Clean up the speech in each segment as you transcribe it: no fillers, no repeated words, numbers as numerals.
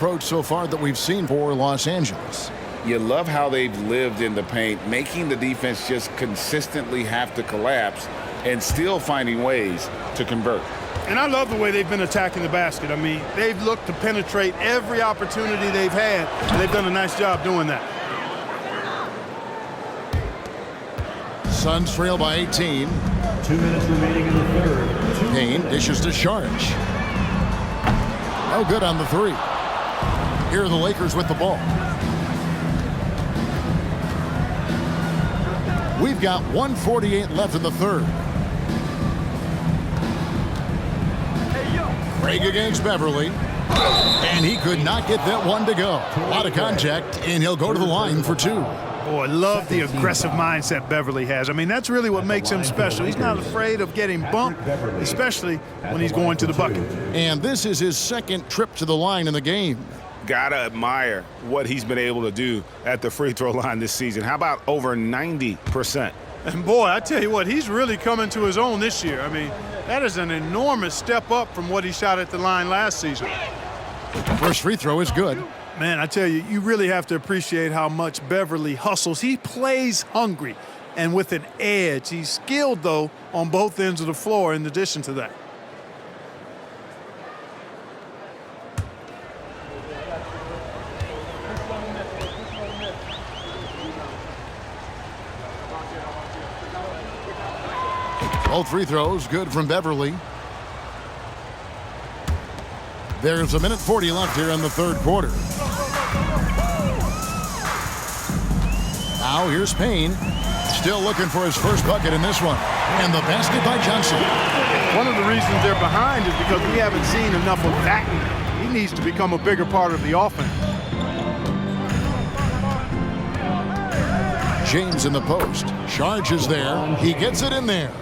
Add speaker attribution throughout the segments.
Speaker 1: approach so far that we've seen for Los Angeles.
Speaker 2: You love how they've lived in the paint, making the defense just consistently have to collapse and still finding ways to convert.
Speaker 3: And I love the way they've been attacking the basket. I mean, they've looked to penetrate every opportunity they've had, and they've done a nice job doing that.
Speaker 1: Suns trail by 18.
Speaker 4: 2 minutes remaining in the third.
Speaker 1: Payne dishes to Sharge. No good on the three. Here are the Lakers with the ball. We've got 1:48 left in the third. Craig against Beverly. And he could not get that one to go. A lot of contact, and he'll go to the line for two.
Speaker 3: Boy, I love the aggressive mindset Beverly has. I mean, that's really what makes him special. He's not afraid of getting bumped, especially when he's going to the bucket.
Speaker 1: And this is his second trip to the line in the game.
Speaker 2: Gotta admire what he's been able to do at the free throw line this season. How about over 90%?
Speaker 3: And boy, I tell you what, he's really coming to his own this year. I mean, that is an enormous step up from what he shot at the line last season.
Speaker 1: First free throw is good.
Speaker 3: Man, I tell you, you really have to appreciate how much Beverly hustles. He plays hungry and with an edge. He's skilled, though, on both ends of the floor in addition to that.
Speaker 1: Both free throws good from Beverly. There's 1:40 left here in the third quarter. Now here's Payne. Still looking for his first bucket in this one. And the basket by Johnson.
Speaker 3: One of the reasons they're behind is because we haven't seen enough of that. He needs to become a bigger part of the offense.
Speaker 1: James in the post. Sharge is there. He gets it in there.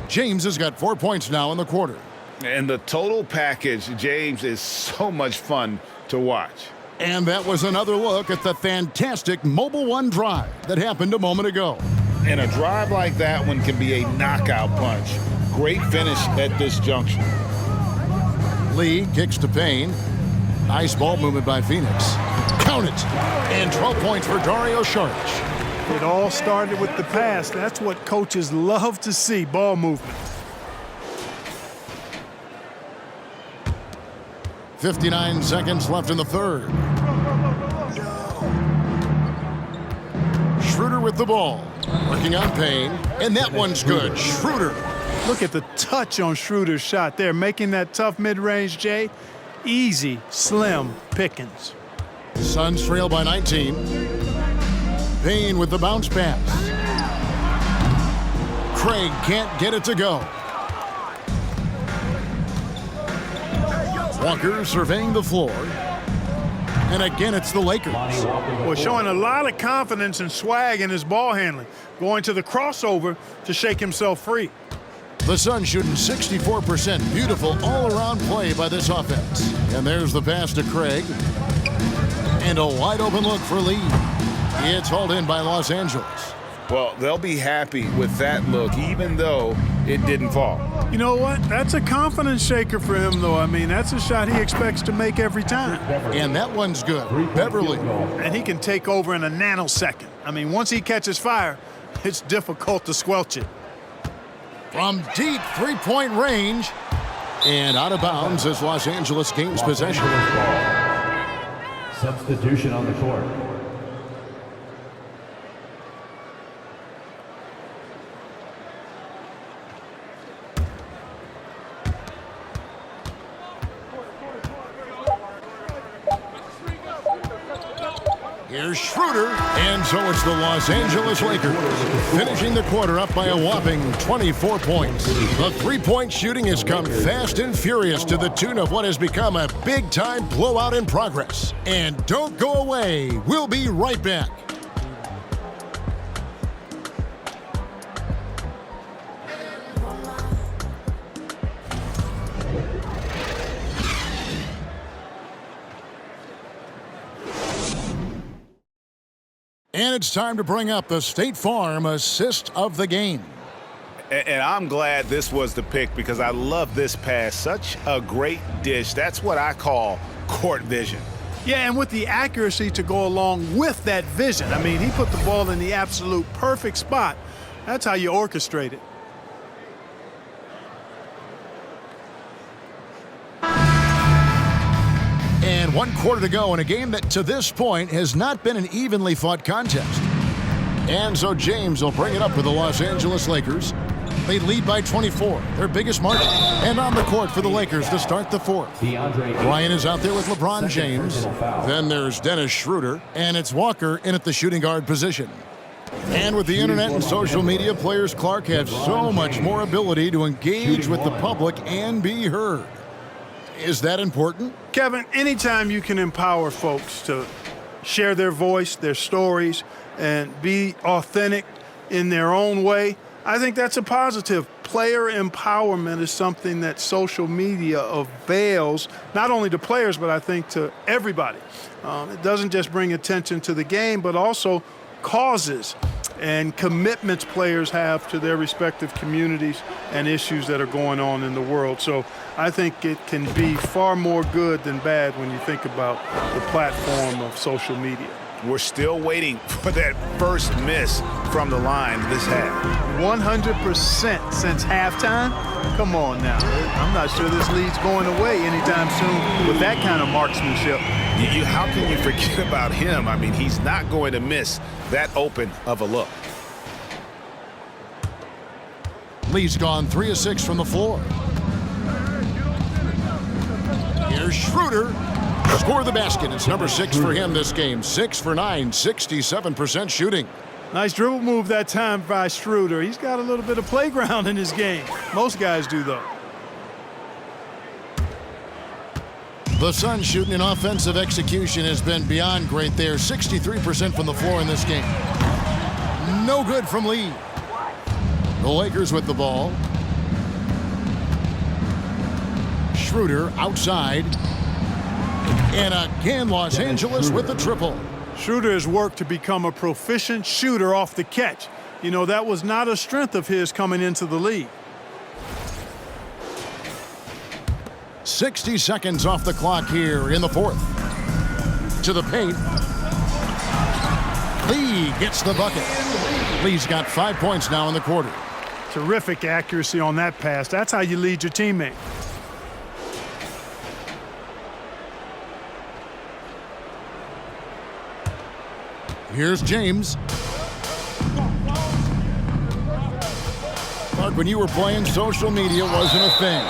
Speaker 1: James has got 4 points now in the quarter.
Speaker 2: And the total package, James, is so much fun to watch.
Speaker 1: And that was another look at the fantastic Mobile One drive that happened a moment ago.
Speaker 2: And a drive like that one can be a knockout punch. Great finish at this junction.
Speaker 1: Lee kicks to Payne. Nice ball movement by Phoenix. Count it. And 12 points for Dario Saric.
Speaker 3: It all started with the pass. That's what coaches love to see, ball movement.
Speaker 1: 59 seconds left in the third. Schroeder with the ball. Working on Payne. And that one's good. Schroeder.
Speaker 3: Look at the touch on Schroeder's shot there, making that tough mid-range, Jay. Easy, slim pickings.
Speaker 1: Suns trail by 19. Payne with the bounce pass. Craig can't get it to go. Walker surveying the floor. And again, it's the Lakers.
Speaker 3: Well, showing a lot of confidence and swag in his ball handling. Going to the crossover to shake himself free.
Speaker 1: The Suns shooting 64%. Beautiful all-around play by this offense. And there's the pass to Craig. And a wide-open look for Lee. It's hauled in by Los Angeles.
Speaker 2: Well, they'll be happy with that look, even though it didn't fall.
Speaker 3: You know what? That's a confidence shaker for him, though. I mean, that's a shot he expects to make every time.
Speaker 1: And that one's good. Beverly.
Speaker 3: And he can take over in a nanosecond. I mean, once he catches fire, it's difficult to squelch it.
Speaker 1: From deep three-point range. And out of bounds as Los Angeles gains possession.
Speaker 4: Substitution on the court.
Speaker 1: Here's Schroeder, and so it's the Los Angeles Lakers, finishing the quarter up by a whopping 24 points. The three-point shooting has come fast and furious to the tune of what has become a big-time blowout in progress. And don't go away. We'll be right back. And it's time to bring up the State Farm assist of the game.
Speaker 2: And I'm glad this was the pick because I love this pass. Such a great dish. That's what I call court vision.
Speaker 3: Yeah, and with the accuracy to go along with that vision. I mean, he put the ball in the absolute perfect spot. That's how you orchestrate it.
Speaker 1: And 1 quarter to go in a game that to this point has not been an evenly fought contest. And so James will bring it up for the Los Angeles Lakers. They lead by 24, their biggest margin. And on the court for the Lakers to start the fourth. Ryan is out there with LeBron James. Then there's Dennis Schroeder. And it's Walker in at the shooting guard position. And with the internet and social media, players Clark have so much more ability to engage with the public and be heard. Is that important?
Speaker 3: Kevin, anytime you can empower folks to share their voice, their stories, and be authentic in their own way, I think that's a positive. Player empowerment is something that social media avails, not only to players, but I think to everybody. It doesn't just bring attention to the game, but also causes and commitments players have to their respective communities and issues that are going on in the world. So I think it can be far more good than bad when you think about the platform of social media.
Speaker 5: We're still waiting for that first miss from the line this half.
Speaker 3: 100% since halftime? Come on now. I'm not sure this lead's going away anytime soon with that kind of marksmanship.
Speaker 5: How can you forget about him? I mean, he's not going to miss that open of a look.
Speaker 1: Lee's gone 3 of 6 from the floor. Here's Schroeder. Score the basket. It's number 6 for him this game. 6 for 9, 67% shooting.
Speaker 3: Nice dribble move that time by Schroeder. He's got a little bit of playground in his game. Most guys do, though.
Speaker 1: The Suns shooting in offensive execution has been beyond great there. 63% from the floor in this game. No good from Lee. The Lakers with the ball. Schroeder outside. And again, Los Angeles with the triple.
Speaker 3: Schroeder has worked to become a proficient shooter off the catch. You know, that was not a strength of his coming into the league.
Speaker 1: 60 seconds off the clock here in the fourth. To the paint. Lee gets the bucket. Lee's got 5 points now in the quarter.
Speaker 3: Terrific accuracy on that pass. That's how you lead your teammate.
Speaker 1: Here's James. Clark, when you were playing, social media wasn't a thing.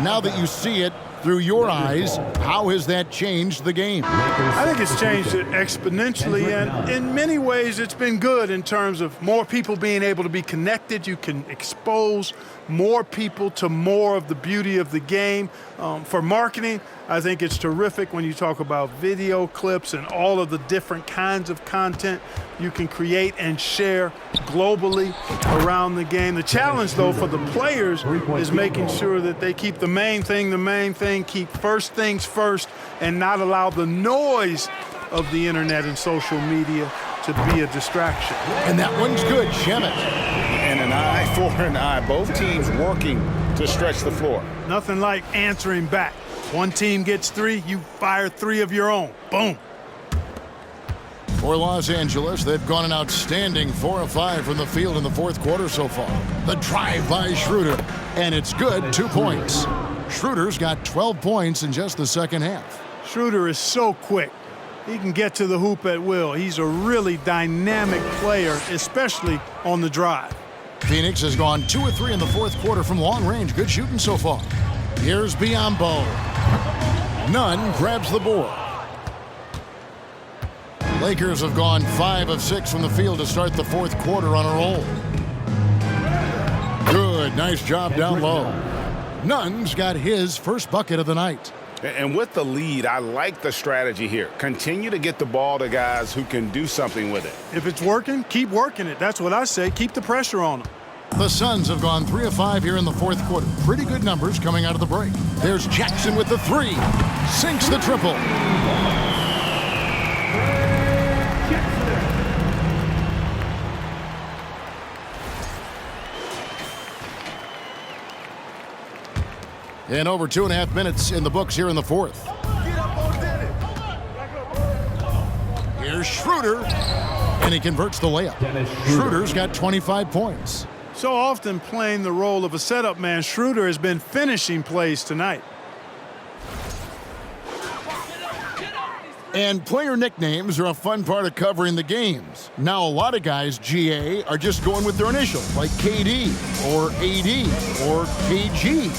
Speaker 1: Now that you see it through your eyes, how has that changed the game?
Speaker 3: I think it's changed it exponentially, and in many ways it's been good in terms of more people being able to be connected. You can expose more people to more of the beauty of the game. For marketing, I think it's terrific when you talk about video clips and all of the different kinds of content you can create and share globally around the game. The challenge, though, for the players is making sure that they keep the main thing, keep first things first, and not allow the noise of the internet and social media to be a distraction.
Speaker 1: And that one's good, Shemet.
Speaker 2: And an eye for an eye. Both teams working to stretch the floor.
Speaker 3: Nothing like answering back. One team gets 3, you fire 3 of your own. Boom.
Speaker 1: For Los Angeles, they've gone an outstanding 4 of 5 from the field in the fourth quarter so far. The drive by Schroeder, and it's good, 2 points. Schroeder's got 12 points in just the second half.
Speaker 3: Schroeder is so quick. He can get to the hoop at will. He's a really dynamic player, especially on the drive.
Speaker 1: Phoenix has gone 2 of 3 in the fourth quarter from long range. Good shooting so far. Here's Biyombo. Nunn grabs the board. Lakers have gone 5 of 6 from the field to start the fourth quarter on a roll. Good, nice job down low. Nunn's got his first bucket of the night.
Speaker 2: And with the lead, I like the strategy here. Continue to get the ball to guys who can do something with it.
Speaker 3: If it's working, keep working it. That's what I say. Keep the pressure on them.
Speaker 1: The Suns have gone 3 of 5 here in the fourth quarter. Pretty good numbers coming out of the break. There's Jackson with the 3. Sinks the triple. And over 2.5 minutes in the books here in the fourth. Here's Schroeder, and he converts the layup. Schroeder's got 25 points.
Speaker 3: So often playing the role of a setup man, Schroeder has been finishing plays tonight.
Speaker 1: And player nicknames are a fun part of covering the games. Now, a lot of guys, GA, are just going with their initials, like KD or AD or KG.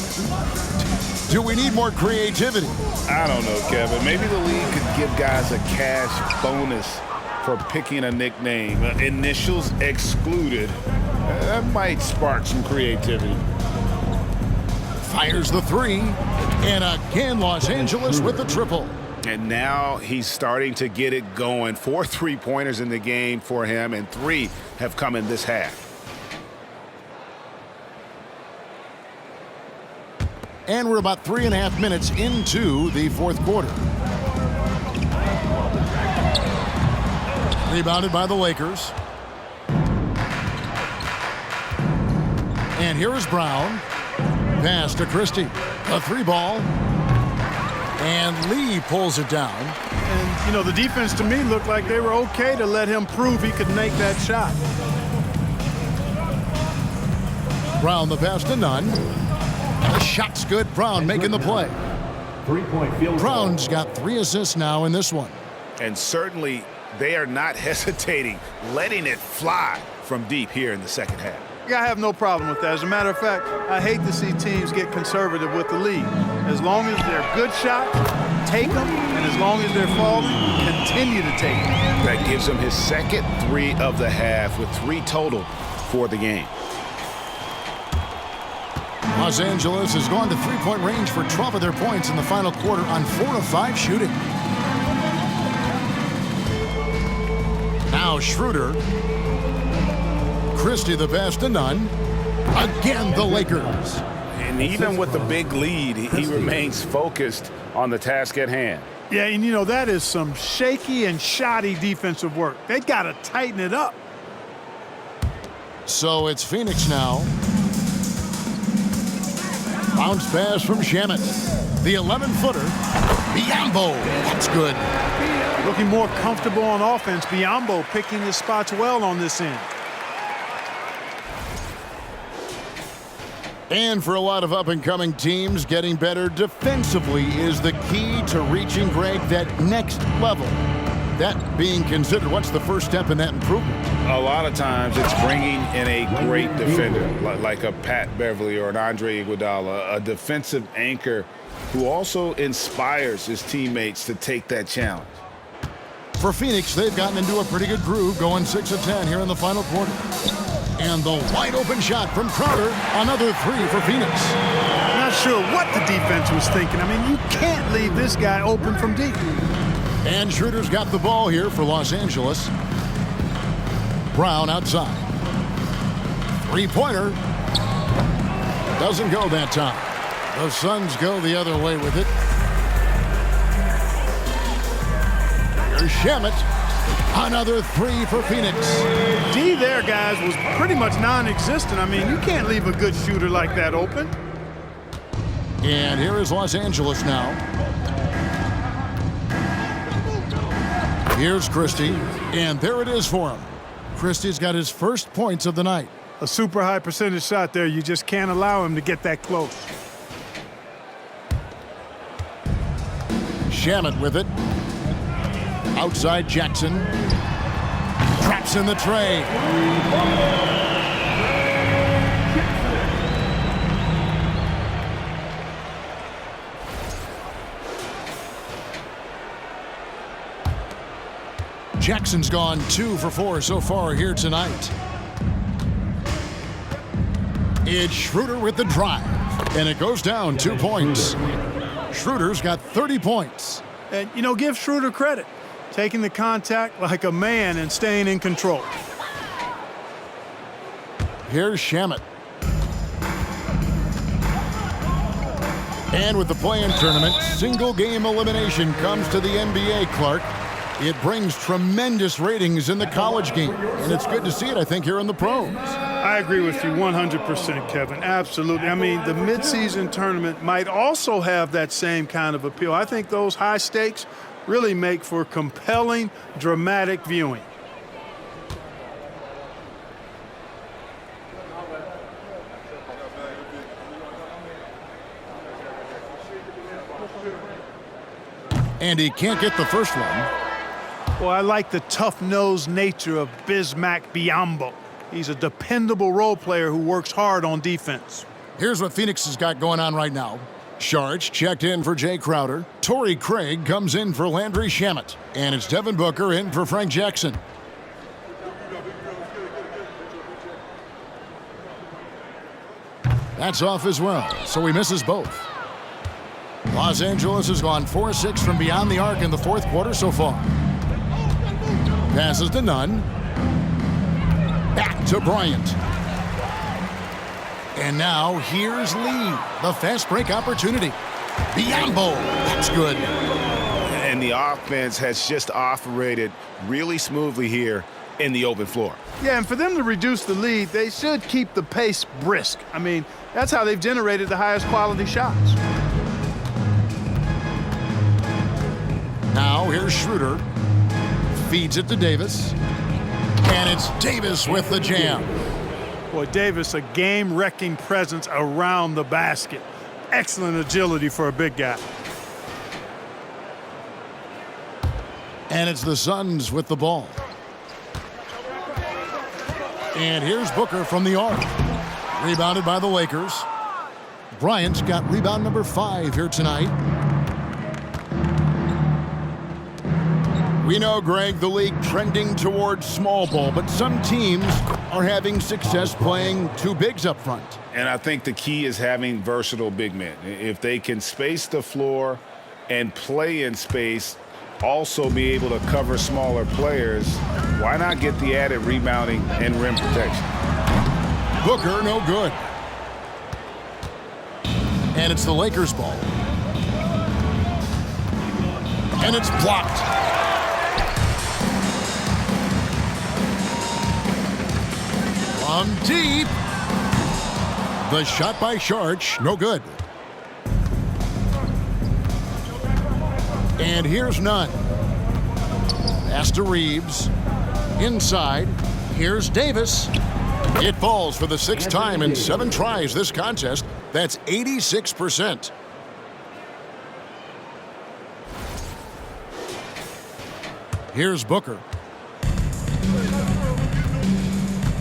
Speaker 1: Do we need more creativity?
Speaker 2: I don't know, Kevin. Maybe the league could give guys a cash bonus for picking a nickname. Initials excluded. That might spark some creativity.
Speaker 1: Fires the three. And again, Los Angeles with the triple.
Speaker 5: And now he's starting to get it going. 4 3-pointers in the game for him, and 3 have come in this half.
Speaker 1: And we're about 3.5 minutes into the fourth quarter. Rebounded by the Lakers. And here is Brown. Pass to Christie. A 3-ball. And Lee pulls it down.
Speaker 3: And, you know, the defense to me looked like they were okay to let him prove he could make that shot.
Speaker 1: Brown the pass to Nunn. The shot's good. Brown making the play.
Speaker 4: 3-point field goal.
Speaker 1: Brown's got 3 assists now in this one.
Speaker 5: And certainly they are not hesitating, letting it fly from deep here in the second half.
Speaker 3: I have no problem with that. As a matter of fact, I hate to see teams get conservative with the lead. As long as they're good shots, take them, and as long as they're falling, continue to take them.
Speaker 5: That gives him his second 3 of the half, with 3 total for the game.
Speaker 1: Los Angeles has gone to three-point range for 12 of their points in the final quarter on 4 of 5 shooting. Now Schroeder. Christie the pass to Nunn. Again, the Lakers.
Speaker 2: And even with the big lead, he remains focused on the task at hand.
Speaker 3: Yeah, and you know, that is some shaky and shoddy defensive work. They got to tighten it up.
Speaker 1: So it's Phoenix now. Bounce pass from Shamet. The 11-footer. Biyombo. That's good.
Speaker 3: Looking more comfortable on offense. Biyombo picking his spots well on this end.
Speaker 1: And for a lot of up-and-coming teams, getting better defensively is the key to reaching, Greg, that next level. That being considered, what's the first step in that improvement?
Speaker 2: A lot of times it's bringing in a great defender, like a Pat Beverly or an Andre Iguodala, a defensive anchor who also inspires his teammates to take that challenge.
Speaker 1: For Phoenix, they've gotten into a pretty good groove, going 6 of 10 here in the final quarter. And the wide-open shot from Crowder, another 3 for Phoenix.
Speaker 3: Not sure what the defense was thinking. I mean, you can't leave this guy open from deep.
Speaker 1: And Schroeder's got the ball here for Los Angeles. Brown outside. Three-pointer. Doesn't go that time. The Suns go the other way with it. Here's Shamet. Another 3 for Phoenix.
Speaker 3: D there, guys, was pretty much non-existent. I mean, you can't leave a good shooter like that open.
Speaker 1: And here is Los Angeles now. Here's Christie, and there it is for him. Christie's got his first points of the night.
Speaker 3: A super high percentage shot there. You just can't allow him to get that close.
Speaker 1: Shamet with it. Outside Jackson. Traps in the tray. Jackson's gone 2 for 4 so far here tonight. It's Schroeder with the drive, and it goes down 2 points. Schroeder's got 30 points.
Speaker 3: And, you know, give Schroeder credit. Taking the contact like a man and staying in control.
Speaker 1: Here's Shamet. And with the play-in tournament, single-game elimination comes to the NBA, Clark. It brings tremendous ratings in the college game, and it's good to see it, I think, here in the pros.
Speaker 3: I agree with you 100%, Kevin. Absolutely. I mean, the midseason tournament might also have that same kind of appeal. I think those high stakes really make for compelling, dramatic viewing.
Speaker 1: And he can't get the first one.
Speaker 3: Well, I like the tough-nosed nature of Bismack Biyombo. He's a dependable role player who works hard on defense.
Speaker 1: Here's what Phoenix has got going on right now. Sharch checked in for Jay Crowder. Torrey Craig comes in for Landry Shamet. And it's Devin Booker in for Frank Jackson. That's off as well, so he misses both. Los Angeles has gone 4-6 from beyond the arc in the fourth quarter so far. Passes to Nunn. Back to Bryant. And now here's Lee. The fast break opportunity. Biyombo. That's good.
Speaker 5: And the offense has just operated really smoothly here in the open floor.
Speaker 3: Yeah, and for them to reduce the lead, they should keep the pace brisk. I mean, that's how they've generated the highest quality shots.
Speaker 1: Now here's Schroeder. Feeds it to Davis. And it's Davis with the jam.
Speaker 3: Boy, Davis, a game-wrecking presence around the basket. Excellent agility for a big guy.
Speaker 1: And it's the Suns with the ball. And here's Booker from the arc. Rebounded by the Lakers. Bryant's got rebound number 5 here tonight. We know, Greg, the league trending towards small ball, but some teams are having success playing two bigs up front.
Speaker 5: And I think the key is having versatile big men. If they can space the floor and play in space, also be able to cover smaller players, why not get the added rebounding and rim protection?
Speaker 1: Booker, no good. And it's the Lakers' ball. And it's blocked. From deep. The shot by Sharch, no good. And here's Nunn. Pass to Reeves. Inside. Here's Davis. It falls for the 6th time in 7 tries this contest. That's 86%. Here's Booker.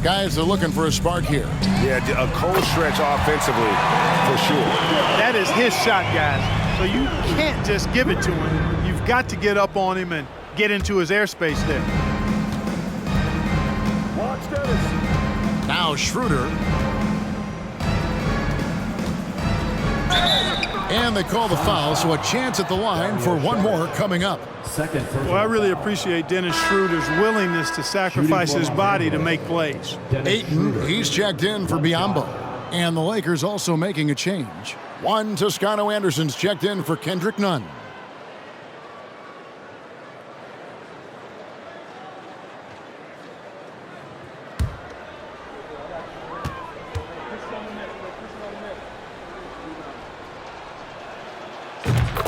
Speaker 1: Guys are looking for a spark here.
Speaker 5: Yeah, a cold stretch offensively, for sure.
Speaker 3: That is his shot, guys. So you can't just give it to him. You've got to get up on him and get into his airspace there.
Speaker 1: Now Schroeder. And they call the foul, so a chance at the line for one more coming up.
Speaker 3: Well, I really appreciate Dennis Schroeder's willingness to sacrifice his body to make plays.
Speaker 1: Ayton, he's checked in for Biyombo. And the Lakers also making a change. One Toscano Anderson's checked in for Kendrick Nunn.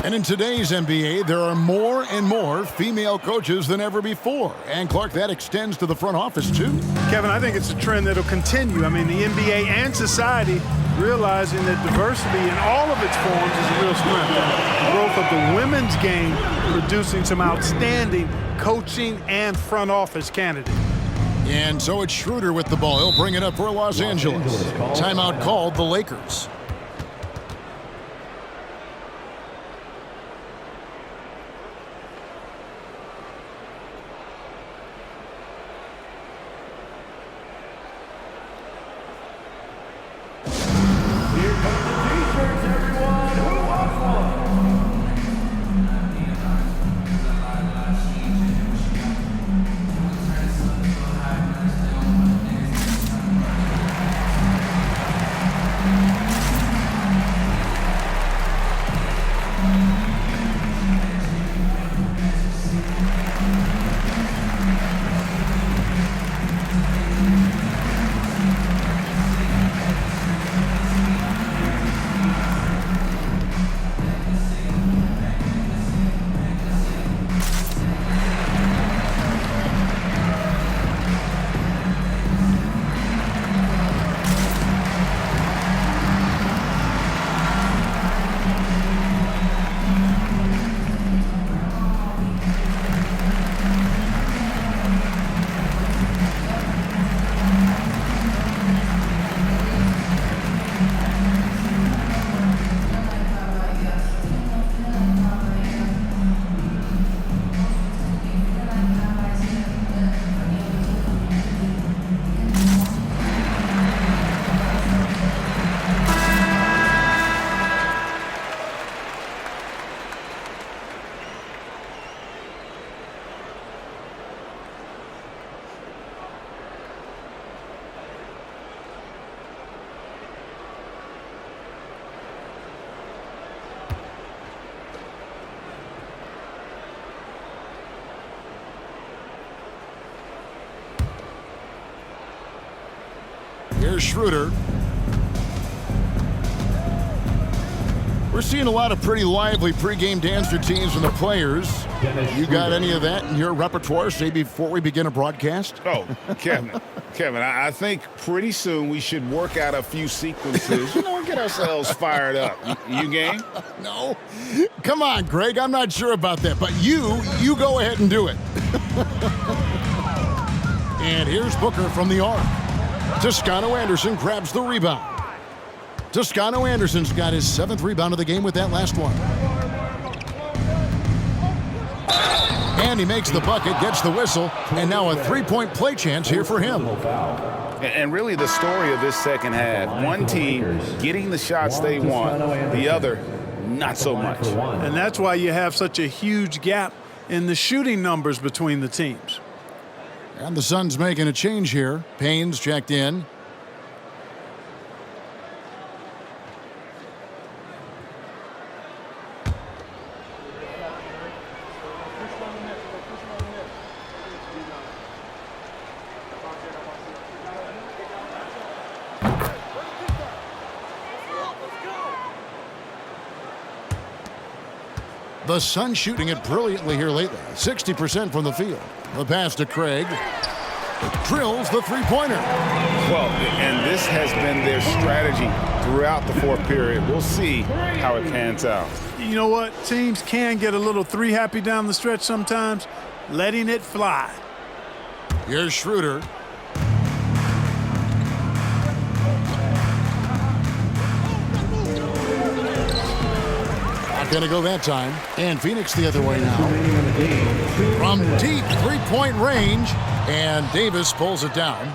Speaker 1: And in today's NBA, there are more and more female coaches than ever before. And, Clark, that extends to the front office, too.
Speaker 3: Kevin, I think it's a trend that'll continue. I mean, the NBA and society realizing that diversity in all of its forms is a real strength. The growth of the women's game producing some outstanding coaching and front office candidates.
Speaker 1: And so it's Schroeder with the ball. He'll bring it up for Los Angeles. Timeout called the Lakers. Here's Schroeder. We're seeing a lot of pretty lively pregame dance routines from the players. You got any of that in your repertoire, say, before we begin a broadcast?
Speaker 2: Oh, Kevin, I think pretty soon we should work out a few sequences, get ourselves fired up. You game?
Speaker 1: No. Come on, Greg. I'm not sure about that. But you go ahead and do it. And here's Booker from the arc. Toscano Anderson grabs the rebound. Toscano Anderson's got his 7th rebound of the game with that last one. And he makes the bucket, gets the whistle, and now a 3-point play chance here for him.
Speaker 2: And really the story of this second half, one team getting the shots they want, the other not so much.
Speaker 3: And that's why you have such a huge gap in the shooting numbers between the teams.
Speaker 1: And the Suns making a change here. Payne's checked in. The Suns shooting it brilliantly here lately. 60% from the field. The pass to Craig. Drills the three-pointer.
Speaker 2: Well, and this has been their strategy throughout the fourth period. We'll see how it pans out.
Speaker 3: You know what? Teams can get a little three-happy down the stretch sometimes, letting it fly.
Speaker 1: Here's Schroeder. Not going to go that time. And Phoenix the other way now. From deep three-point range. And Davis pulls it down.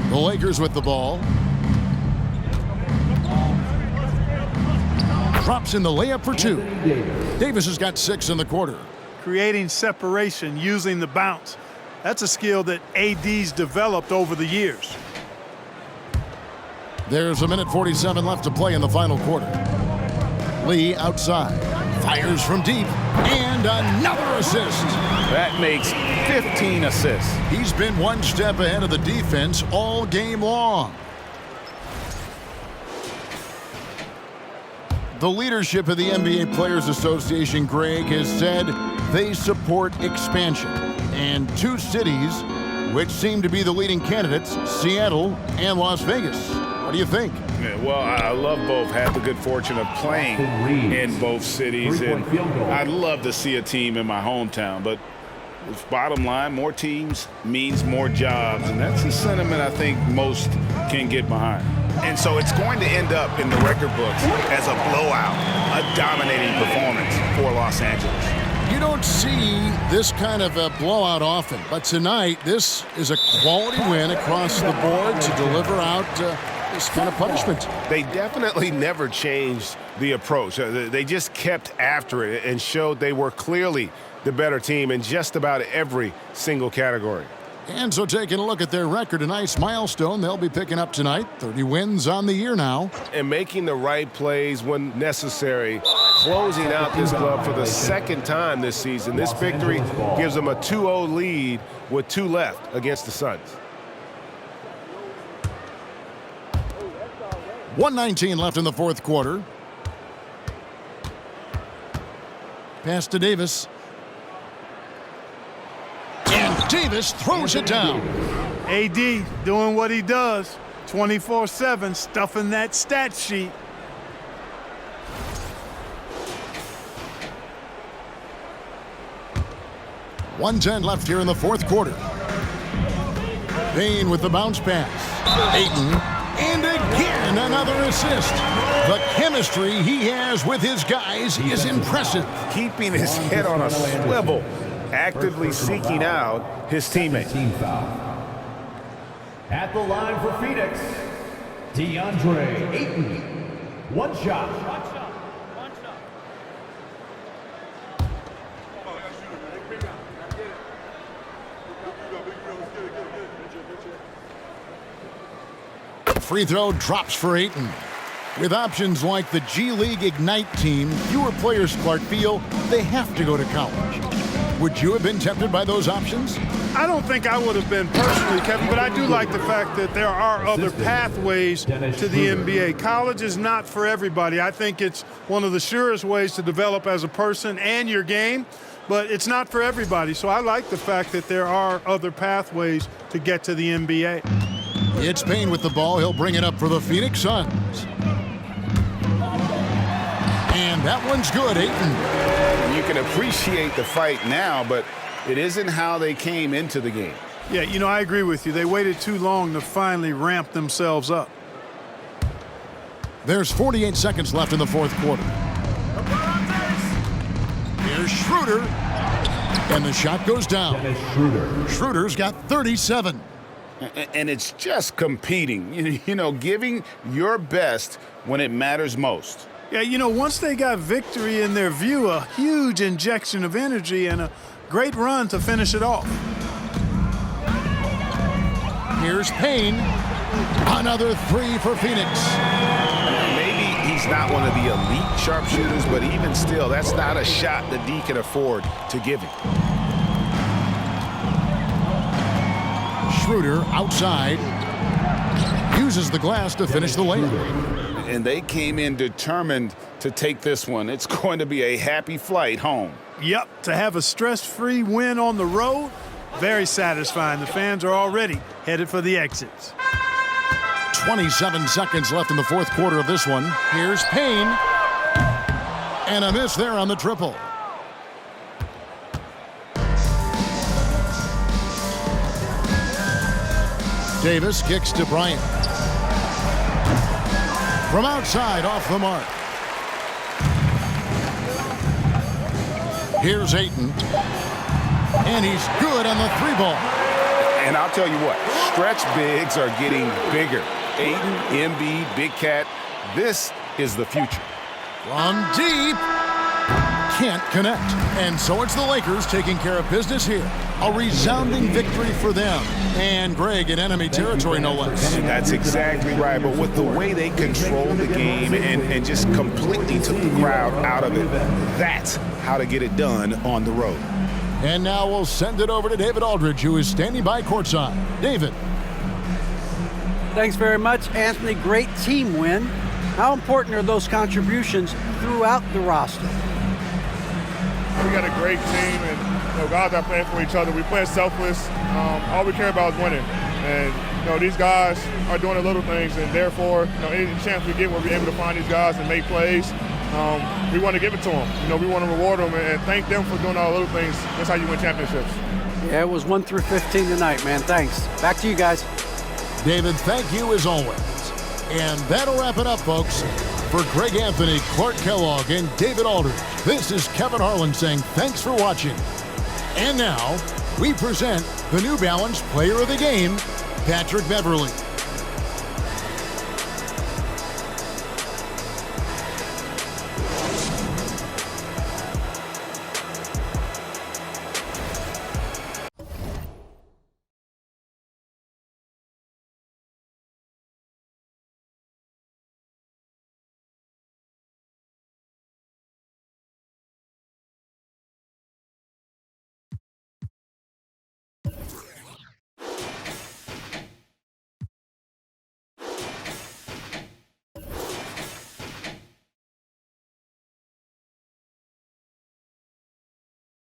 Speaker 1: The Lakers with the ball. Drops in the layup for 2. Davis has got 6 in the quarter.
Speaker 3: Creating separation using the bounce. That's a skill that AD's developed over the years.
Speaker 1: There's a minute 47 left to play in the final quarter. Lee outside. Fires from deep. And another assist.
Speaker 2: That makes 15 assists.
Speaker 1: He's been one step ahead of the defense all game long. The leadership of the NBA Players Association, Greg, has said they support expansion. And 2 cities, which seem to be the leading candidates, Seattle and Las Vegas. What do you think?
Speaker 2: Yeah, well, I love both. Had the good fortune of playing in both cities. And I'd love to see a team in my hometown. But bottom line, more teams means more jobs. And that's the sentiment I think most can get behind.
Speaker 5: And so it's going to end up in the record books as a blowout, a dominating performance for Los Angeles.
Speaker 1: You don't see this kind of a blowout often, but tonight this is a quality win across the board to deliver out this kind of punishment.
Speaker 6: They definitely never changed the approach. They just kept after it and showed they were clearly the better team in just about every single category.
Speaker 1: And so taking a look at their record, a nice milestone they'll be picking up tonight. 30 wins on the year now.
Speaker 6: And making the right plays when necessary, closing out this club for the second time this season. This victory gives them a 2-0 lead with 2 left against the Suns.
Speaker 1: 1:19 left in the fourth quarter. Pass to Davis. And Davis throws it down.
Speaker 3: AD doing what he does, 24/7, stuffing that stat sheet.
Speaker 1: .110 left here in the fourth quarter. Payne with the bounce pass. Ayton, and again another assist. The chemistry he has with his guys is impressive.
Speaker 6: Keeping his head on a swivel, actively seeking out his teammates.
Speaker 4: Team foul. At the line for Phoenix, DeAndre Ayton. One shot.
Speaker 1: Free throw drops for Ayton. With options like the G League Ignite team, fewer players, Clark, feel they have to go to college. Would you have been tempted by those options?
Speaker 3: I don't think I would have been personally, Kevin, but I do like the fact that there are other pathways to the NBA. College is not for everybody. I think it's one of the surest ways to develop as a person and your game, but it's not for everybody. So I like the fact that there are other pathways to get to the NBA.
Speaker 1: It's Payne with the ball. He'll bring it up for the Phoenix Suns. And that one's good, Ayton.
Speaker 2: You can appreciate the fight now, but it isn't how they came into the game.
Speaker 3: Yeah, you know, I agree with you. They waited too long to finally ramp themselves up.
Speaker 1: There's 48 seconds left in the fourth quarter. Here's Schroeder. And the shot goes down. Schroeder's got 37.
Speaker 2: And it's just competing, you know, giving your best when it matters most.
Speaker 3: Yeah, you know, once they got victory in their view, a huge injection of energy and a great run to finish it off.
Speaker 1: Here's Payne. Another three for Phoenix.
Speaker 6: Maybe he's not one of the elite sharpshooters, but even still, that's not a shot that D can afford to give him.
Speaker 1: Schroeder outside. Uses the glass to finish the layup.
Speaker 2: And they came in determined to take this one. It's going to be a happy flight home.
Speaker 3: Yep, to have a stress-free win on the road, very satisfying. The fans are already headed for the exits.
Speaker 1: 27 seconds left in the fourth quarter of this one. Here's Payne. And a miss there on the triple. Davis kicks to Bryant. From outside, off the mark. Here's Ayton. And he's good on the three ball.
Speaker 2: And I'll tell you what, stretch bigs are getting bigger. Ayton, Embiid, Big Cat, this is the future.
Speaker 1: From deep. Can't connect. And so it's the Lakers taking care of business here. A resounding victory for them. And Greg in enemy territory, no less.
Speaker 2: That's exactly right. But with the way they controlled the game and just completely took the crowd out of it, that's how to get it done on the road.
Speaker 1: And now we'll send it over to David Aldridge, who is standing by courtside. David.
Speaker 7: Thanks very much, Anthony. Great team win. How important are those contributions throughout the roster?
Speaker 8: We got a great team, and guys are playing for each other. We play selfless. All we care about is winning. And these guys are doing the little things, and therefore, any chance we get where we're able to find these guys and make plays, we want to give it to them. We want to reward them and thank them for doing all the little things. That's how you win championships.
Speaker 7: Yeah, it was 1 through 15 tonight, man. Thanks. Back to you guys.
Speaker 1: David, thank you as always. And that'll wrap it up, folks. For Greg Anthony, Clark Kellogg, and David Aldridge, this is Kevin Harlan saying thanks for watching. And now, we present the New Balance Player of the Game, Patrick Beverley.